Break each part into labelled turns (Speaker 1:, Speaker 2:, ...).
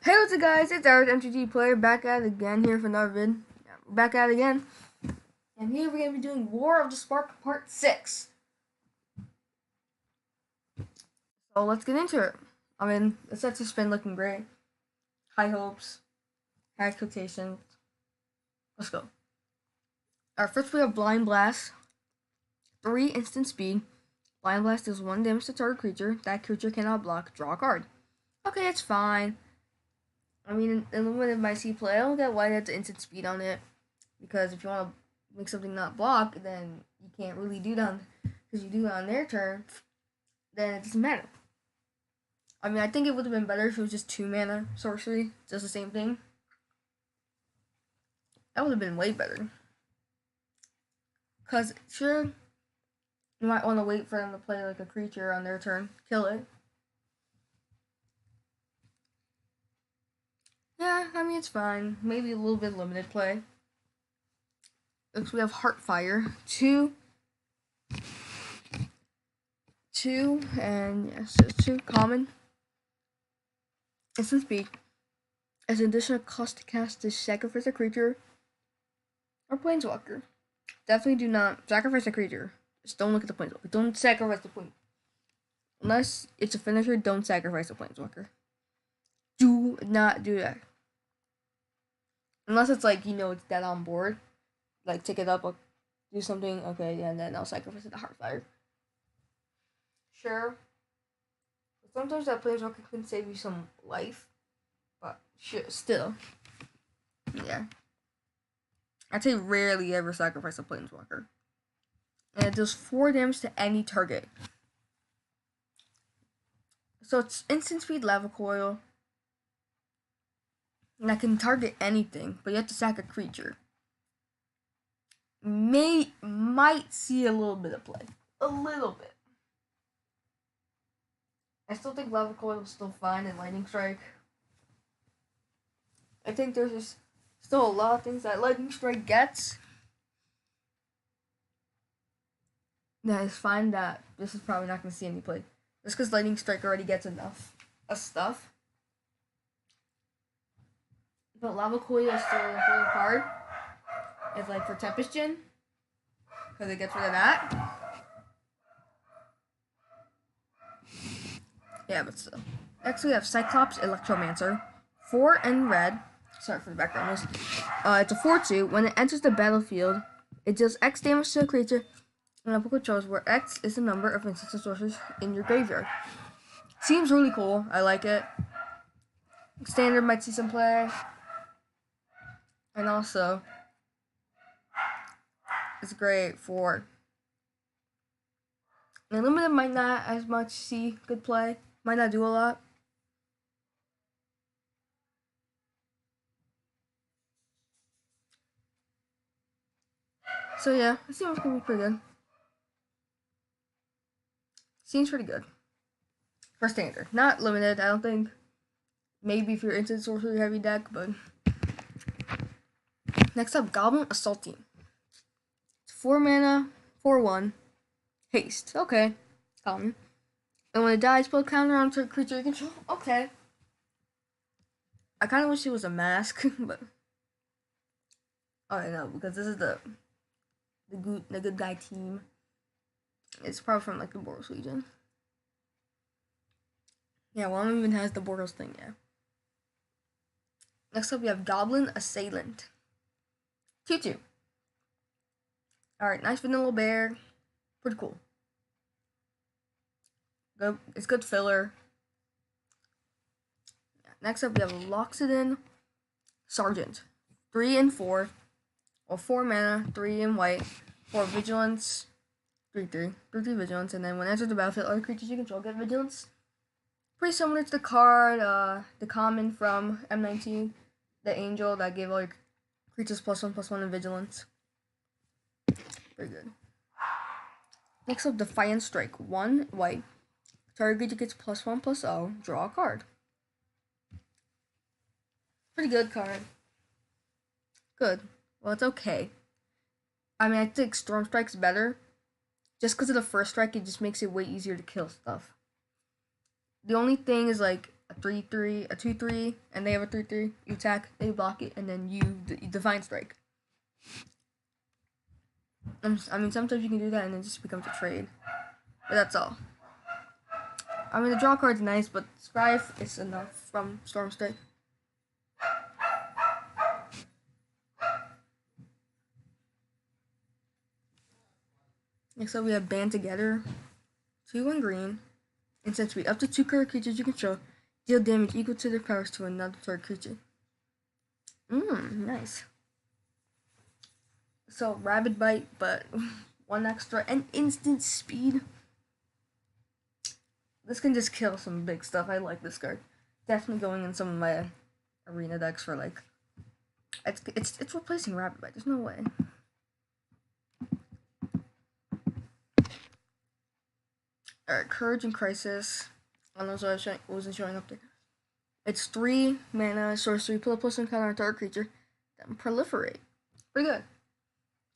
Speaker 1: Hey, what's up, guys? It's our MTG player back at it again here for another vid. Yeah, we're back at it again. And here we're going to be doing War of the Spark Part 6. So let's get into it. I mean, the sets have been looking great. High hopes, high expectations. Let's go. Alright, first we have Blind Blast. 3 instant speed. Blind Blast deals 1 damage to target creature. That creature cannot block. Draw a card. Okay, it's fine. I mean, in limited my C play, I don't get why that's instant speed on it. Because if you want to make something not block, then you can't really do that. Because you do it on their turn, then it doesn't matter. I mean, I think it would have been better if it was just 2 mana sorcery. Just the same thing. That would have been way better. Because, sure, you might want to wait for them to play like a creature on their turn. Kill it. Yeah, I mean, it's fine. Maybe a little bit limited play. Next, we have Heartfire. 2, and yes, it's 2 common. Instant speed. As an additional cost to cast this, sacrifice a creature or planeswalker. Definitely do not sacrifice a creature. Just don't look at the planeswalker. Don't sacrifice the planeswalker. Unless it's a finisher, don't sacrifice the planeswalker. Do not do that. Unless it's like, it's dead on board. Like, take it up, or do something, okay, and then I'll sacrifice it to Heartfire. Sure. But sometimes that planeswalker can save you some life. But still. Yeah. I'd say rarely ever sacrifice a planeswalker. And it does 4 damage to any target. So it's instant speed lava coil. And that can target anything, but you have to sack a creature. Might see a little bit of play. A little bit. I still think lava coil is still fine in Lightning Strike. I think there's just still a lot of things that Lightning Strike gets that is fine that this is probably not going to see any play. Just because Lightning Strike already gets enough of stuff. But Lava Coil is still an important card. It's like for Tempest Djinn. Because it gets rid of that. Yeah, but still. Next we have Cyclops Electromancer. 4 and red. Sorry for the background noise. It's a 4/2. When it enters the battlefield, it deals X damage to a creature and opponent controls, where X is the number of instants and sorcerers in your graveyard. Seems really cool. I like it. Standard might see some play. And also, it's great for... And limited might not as much see good play. Might not do a lot. So yeah, it seems gonna be pretty good. Seems pretty good. For standard. Not limited, I don't think. Maybe if you're into the sorcery heavy deck, but... Next up, Goblin Assault Team. It's 4 mana, 4/1. Haste. Okay. Common. And when it dies, put a counter on a creature you control. Okay. I kind of wish it was a mask, but... Oh, I know, because this is the good guy team. It's probably from, like, the Boros Legion. Yeah, one of them even has the Boros thing, yeah. Next up, we have Goblin Assailant. 2/2. Alright, nice vanilla bear. Pretty cool. Good, it's good filler. Next up, we have Loxodon Sergeant. 3 and 4. Or 4 mana, 3 in white. 4 vigilance. 3/3. 3/3 vigilance. And then when it enters the battlefield, other creatures you control get vigilance. Pretty similar to the card, the common from M19. The angel that gave all your creatures +1/+1 in vigilance. Very good. Next up, Defiant Strike. 1 white. Target creature gets +1/+0. Draw a card. Pretty good card. Good. Well, it's okay. I mean, I think Storm Strike's better. Just because of the first strike, it just makes it way easier to kill stuff. The only thing is, like, a 3/3, a 2/3, and they have a 3/3. You attack, they block it, and then you Divine Strike. I mean, sometimes you can do that, and it just becomes a trade. But that's all. I mean, the draw card's nice, but Scryf is enough from Storm Strike. Next up, we have Band Together. 2/1 green. And since we up to 2 current creatures you control, deal damage equal to their powers to another target creature. Nice. So, Rabid Bite, but 1 extra and instant speed. This can just kill some big stuff. I like this card. Definitely going in some of my arena decks for like. It's replacing Rabid Bite. There's no way. Alright, Courage and Crisis. I don't know if I wasn't showing up there. It's 3 mana, sorcery, put a plus 1 counter on target creature, then proliferate. Pretty good.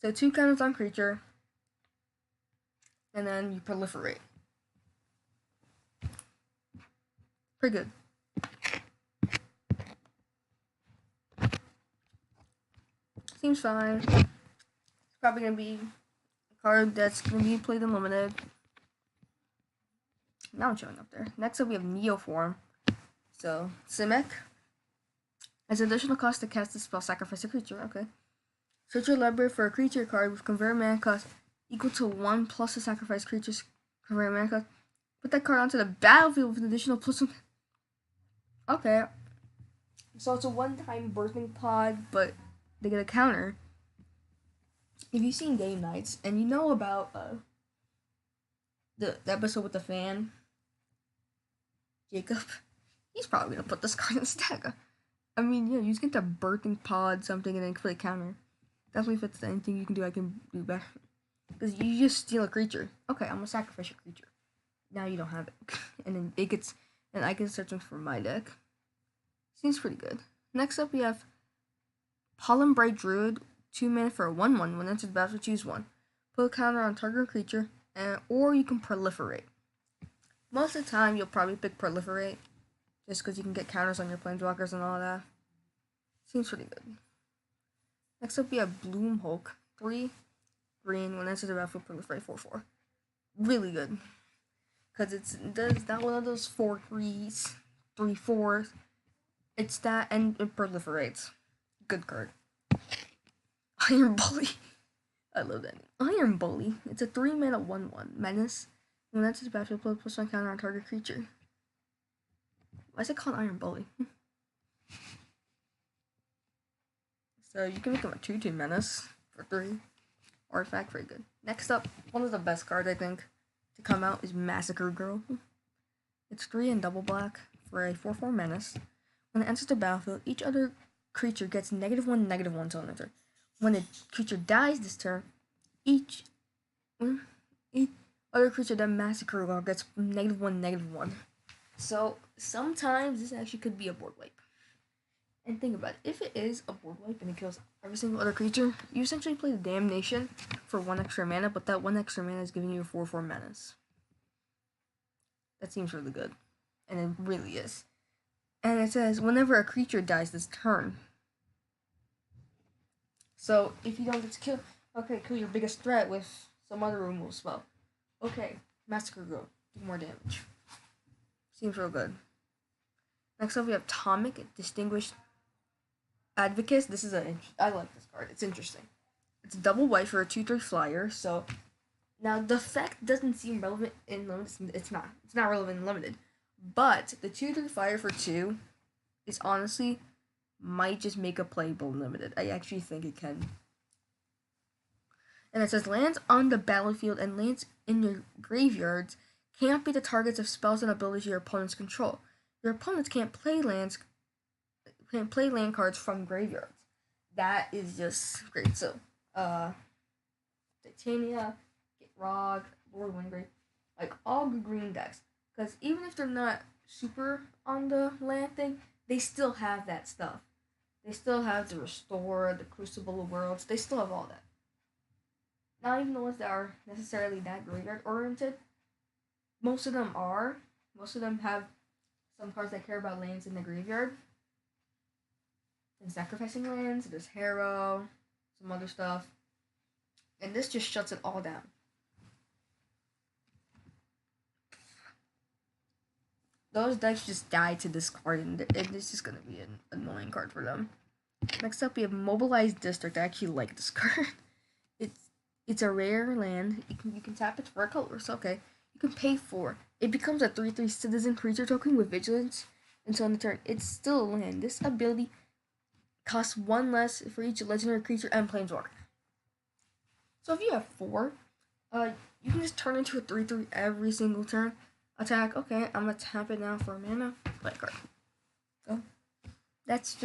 Speaker 1: So 2 counters on creature, and then you proliferate. Pretty good. Seems fine. It's probably gonna be a card that's gonna be played in limited. Now I'm showing up there. Next up we have Neoform. So, Simic. As additional cost to cast the spell, sacrifice a creature. Okay. Search your library for a creature card with convert mana cost equal to 1 plus the sacrifice creature's convert mana cost. Put that card onto the battlefield with an additional plus 1. Okay. So it's a one-time birthing pod, but they get a counter. If you've seen Game Nights and you know about the episode with the fan, Jacob, he's probably gonna put this card in the stack. I mean, yeah, you just get the birthing pod something and then play counter. Definitely if it's anything you can do, I can do better. Because you just steal a creature. Okay, I'm gonna sacrifice your creature. Now you don't have it. And then it gets, and I can search them for my deck. Seems pretty good. Next up we have Pollen Bright Druid, 2 mana for a 1/1. When enters the battle, choose 1. Put a counter on target creature, or you can proliferate. Most of the time, you'll probably pick proliferate, just because you can get counters on your planeswalkers and all that. Seems pretty good. Next up, we have Bloom Hulk, 3 green. When enters the battlefield, proliferate 4/4. Really good, because it's not one of those 4/3s, 3/4s. It's that, and it proliferates. Good card. Iron Bully. I love that name. Iron Bully. It's a 3 mana 1/1 menace. When that's his battlefield, put plus 1 counter on target creature. Why is it called Iron Bully? So you can make him a 2/2 menace for 3. Artifact, very good. Next up, one of the best cards I think to come out is Massacre Girl. It's 3 and double black for a 4/4 menace. When it enters the battlefield, each other creature gets -1/-1 till end turn. When a creature dies this turn, each other creature that Massacre Girl gets -1/-1. So sometimes this actually could be a board wipe. And think about it, if it is a board wipe and it kills every single other creature, you essentially play the Damnation for 1 extra mana, but that 1 extra mana is giving you a 4/4 menace. That seems really good. And it really is. And it says, whenever a creature dies this turn. So, if you don't get to kill, okay, kill your biggest threat with some other removal spell. Okay, Massacre Girl, do more damage. Seems real good. Next up, we have Tomic, Distinguished Advocate. I like this card. It's interesting. It's a double white for a 2/3 flyer. So now the effect doesn't seem relevant in limited. It's not relevant in limited. But the 2/3 flyer for 2 is honestly might just make a playable limited. I actually think it can. And it says lands on the battlefield and lands in your graveyards can't be the targets of spells and abilities your opponents control. Your opponents can't play land cards from graveyards. That is just great. So, Titania, Gitrog, Lord Windgrave, like all the green decks. Because even if they're not super on the land thing, they still have that stuff. They still have the Restore, the Crucible of Worlds. They still have all that. Not even the ones that are necessarily that graveyard oriented. Most of them are. Most of them have some cards that care about lands in the graveyard and sacrificing lands. There's Harrow, some other stuff, and this just shuts it all down. Those decks just die to this card, and it's just gonna be an annoying card for them. Next up, we have Mobilized District. I actually like this card. It's a rare land. You can tap it for a color. So okay, you can pay 4. It becomes a 3/3 citizen creature token with vigilance until end of turn. It's still a land. This ability costs 1 less for each legendary creature and planeswalker. So if you have 4, you can just turn into a 3/3 every single turn. Attack. Okay, I'm gonna tap it now for a mana. Play card. So that's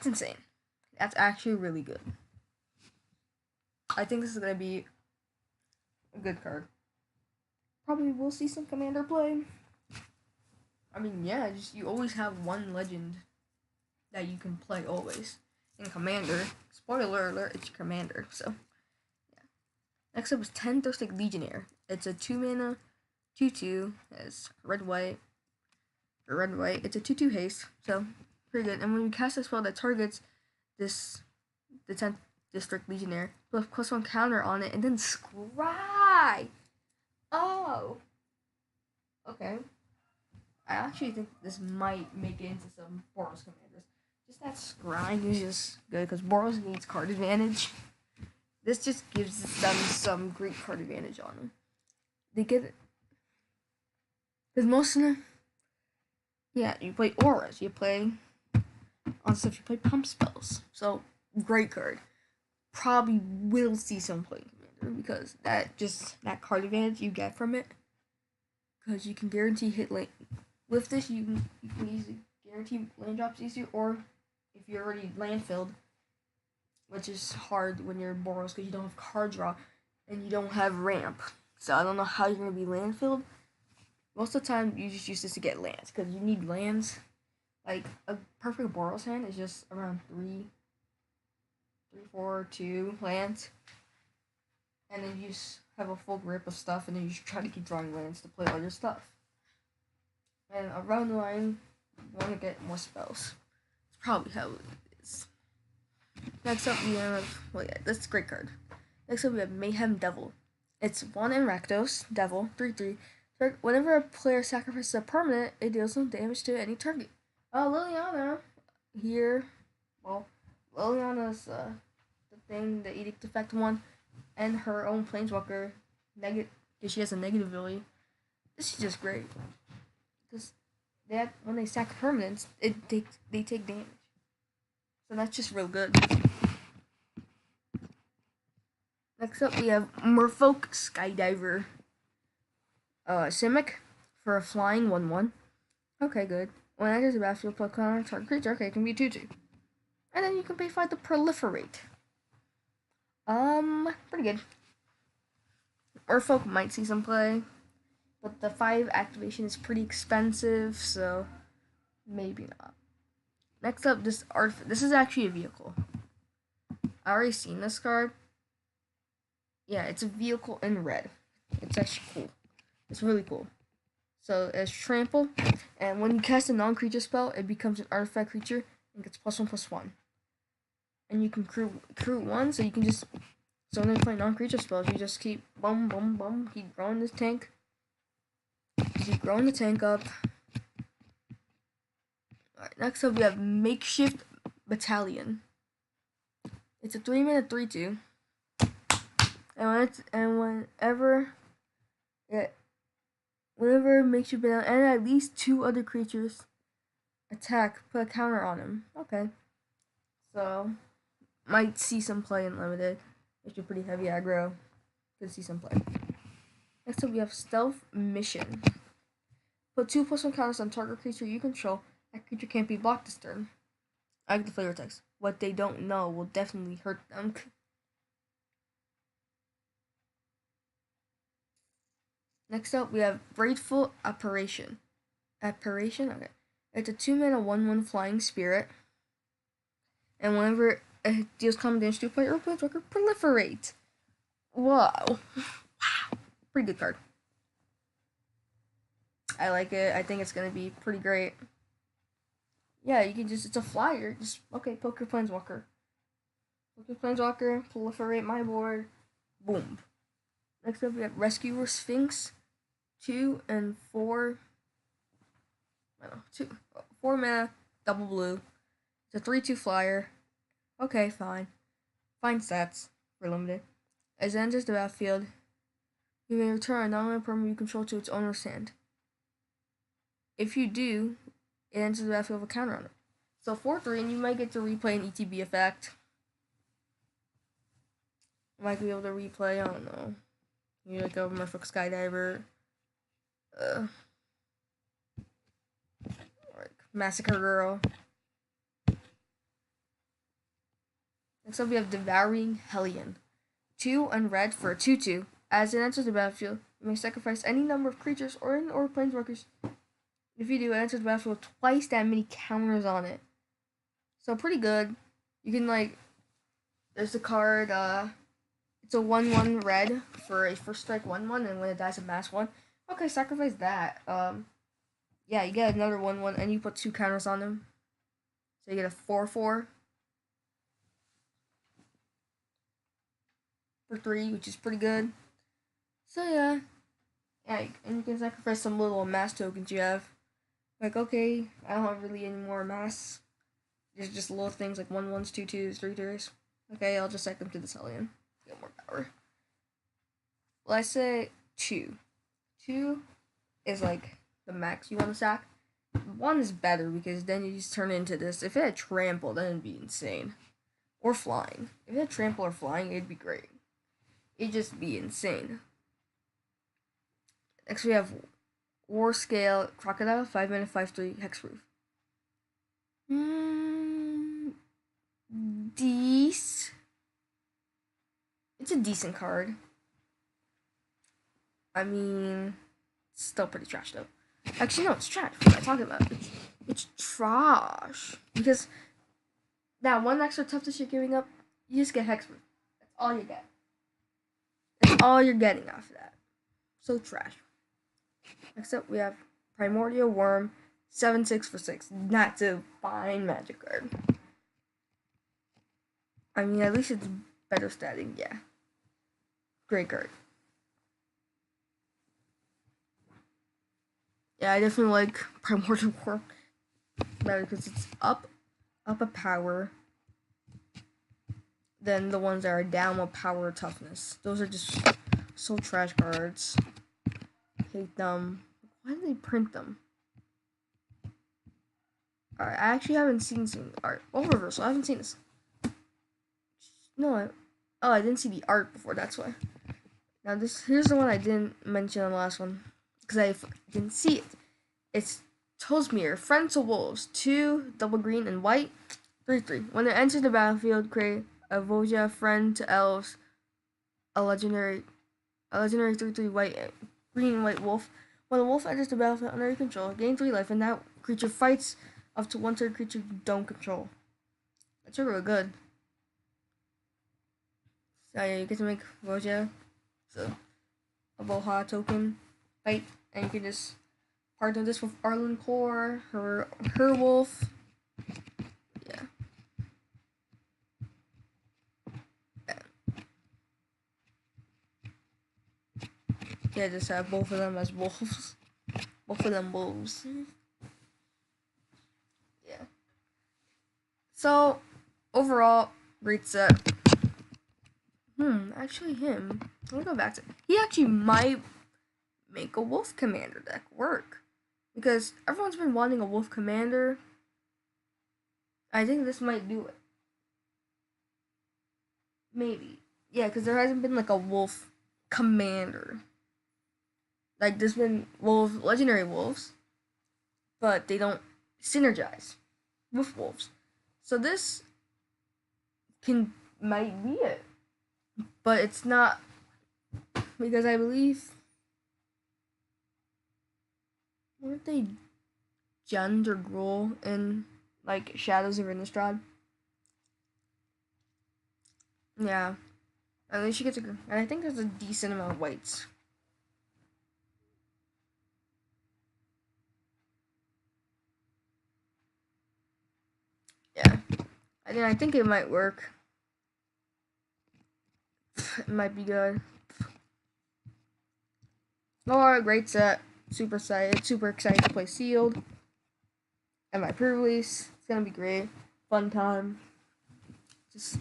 Speaker 1: insane. That's actually really good. I think this is gonna be a good card. Probably will see some commander play. I mean, yeah, just you always have one legend that you can play always. In commander, spoiler alert, it's commander. So yeah. Next up is 10 Thirsty Legionnaire. It's a 2 mana, 2/2. It's red white. For red white, it's a 2/2 haste. So pretty good. And when you cast a spell that targets the 10th District Legionnaire, you'll have +1 counter on it, and then scry. Oh. Okay. I actually think this might make it into some Boros commanders. Just that scrying is just good because Boros needs card advantage. This just gives them some great card advantage on them. They get it. Because most of them, yeah, you play auras, you play on stuff, you play pump spells. So, great card. Probably will see some play in commander because that card advantage you get from it. Because you can guarantee hit lane. With this, you can easily guarantee land drops easier, or if you're already land filled, which is hard when you're Boros because you don't have card draw and you don't have ramp. So I don't know how you're gonna be land filled. Most of the time, you just use this to get lands because you need lands. Like a perfect Boros hand is just around 3, 4, 2 lands, and then you just have a full grip of stuff, and then you try to keep drawing lands to play all your stuff. And around the line, you want to get more spells. It's probably how it is. Next up, we have, well, yeah, that's a great card. Next up, we have Mayhem Devil. It's 1 in Rakdos, Devil, 3/3. Whenever a player sacrifices a permanent, it deals no damage to any target. Liliana here, well, Liliana's the thing, the Edict Effect one, and her own Planeswalker, because she has a negative ability. This is just great. Because when they sack permanents, they take damage. So that's just real good. Next up, we have Merfolk Skydiver. Simic for a flying 1/1. Okay, good. When enters the battlefield, put on target creature. Okay, it can be 2/2. And then you can pay 5 to proliferate. Pretty good. Merfolk might see some play, but the 5 activation is pretty expensive, so maybe not. Next up, this is actually a vehicle. I already seen this card. Yeah, it's a vehicle in red. It's actually cool. It's really cool. So it's trample, and when you cast a non-creature spell, it becomes an artifact creature and gets +1/+1. And you can crew 1, so you can just, so when you play non-creature spells, you just keep keep growing this tank. Keep growing the tank up. Alright, next up we have Makeshift Battalion. It's a 3 mana 3/2. Whenever Makeshift Battalion and at least 2 other creatures attack, put a counter on him. Okay. So might see some play in limited. If you're pretty heavy aggro, could see some play. Next up we have Stealth Mission. Put 2/+1 counters on target creature you control. That creature can't be blocked this turn. I like the flavor text. What they don't know will definitely hurt them. Next up, we have Grateful Apparition. Apparition? Okay. It's a 2 mana 1/1 flying spirit. And whenever it deals common damage to a player or planeswalker, proliferate. Whoa. Wow. Pretty good card. I like it. I think it's gonna be pretty great. Yeah, you can just, it's a flyer. Just, okay, poke your Planeswalker. Poke your Planeswalker, proliferate my board. Boom. Next up, we have Rescuer Sphinx. 2 and 4. I don't know, 4 mana, double blue. It's a 3/2 flyer. Okay, fine. Fine stats for limited. As it enters the battlefield, you may return a non-land permanent you control to its owner's hand. If you do, it enters the battlefield with a counter on it. So 4/3, and you might get to replay an ETB effect. You might be able to replay, I don't know. You like a Merfolk Skydiver. Like Massacre Girl. Next up, we have Devouring Hellion. 2 unread for a 2/2. As it enters the battlefield, you may sacrifice any number of creatures or planeswalkers. If you do, it enters the battlefield with twice that many counters on it. So pretty good. You can like, there's the card, it's a 1/1 red for a first strike 1/1, and when it dies, a mass 1. Okay, sacrifice that. Yeah, you get another 1/1, and you put 2 counters on them. So you get a 4/4 for 3, which is pretty good. So yeah, and you can sacrifice some little mass tokens you have. Like, okay, I don't have really any more mass. There's just little things like 1/1s, 2/2s, 3/3s. Okay, I'll just sack them to the Hellion. Get more power. Well, I say 2. 2 is like the max you want to sack. 1 is better because then you just turn into this. If it had trample, then it'd be insane. Or flying. If it had trample or flying, it'd be great. It'd just be insane. Next we have War Scale Crocodile, 5 mana, 5/3 hexproof. It's a decent card. I mean, it's still pretty trash though. Actually, no, it's trash. What am I talking about? It's trash because that 1 extra toughness you're giving up, you just get hexproof. That's all you get. That's all you're getting off of that. So trash. Next up, we have Primordial Worm, 7/6 for 6. That's a fine Magic card. I mean, at least it's better statting, yeah. Great card. Yeah, I definitely like Primordial Worm better because it's up a power than the ones that are down with power or toughness. Those are just so trash cards. Hate them. Why did they print them? Alright, I actually haven't seen art. Oh, reversal. I haven't seen this. No, I didn't see the art before. That's why. Now here's the one I didn't mention on the last one because I didn't see it. It's Tolsmere, Friend to Wolves, 2 double green and white, 3/3. When it enters the battlefield, create a Voja, Friend to Elves, a legendary 3/3 white, green and white wolf. When the wolf enters the battlefield under your control, gain 3 life, and that creature fights up to 1/3 creature you don't control. That's really good. So yeah, you get to make Voja, so a Boha token, fight, and you can just partner this with Arlinn Kor, her wolf. Yeah. Yeah, just have both of them as wolves. Both of them wolves. Yeah. So, overall, great set. Actually him. Let me go back to he actually might make a wolf commander deck work. Because everyone's been wanting a wolf commander. I think this might do it. Maybe. Yeah, because there hasn't been like a wolf commander. Like there's been legendary wolves, but they don't synergize with wolves. So this might be it. But it's not, because I believe, weren't they Jund or Gruul in like Shadows of Innistrad? Yeah. At least she gets and I think there's a decent amount of whites. Again, I think it might work. It might be good. Alright, great set. Super excited to play Sealed. And my pre-release. It's gonna be great. Fun time. Just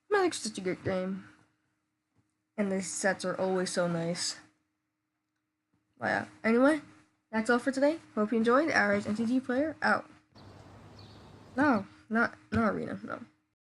Speaker 1: Magic's such a great game. And the sets are always so nice. But yeah. Anyway, that's all for today. Hope you enjoyed. Aries MTG Player out. No, not Arena, no.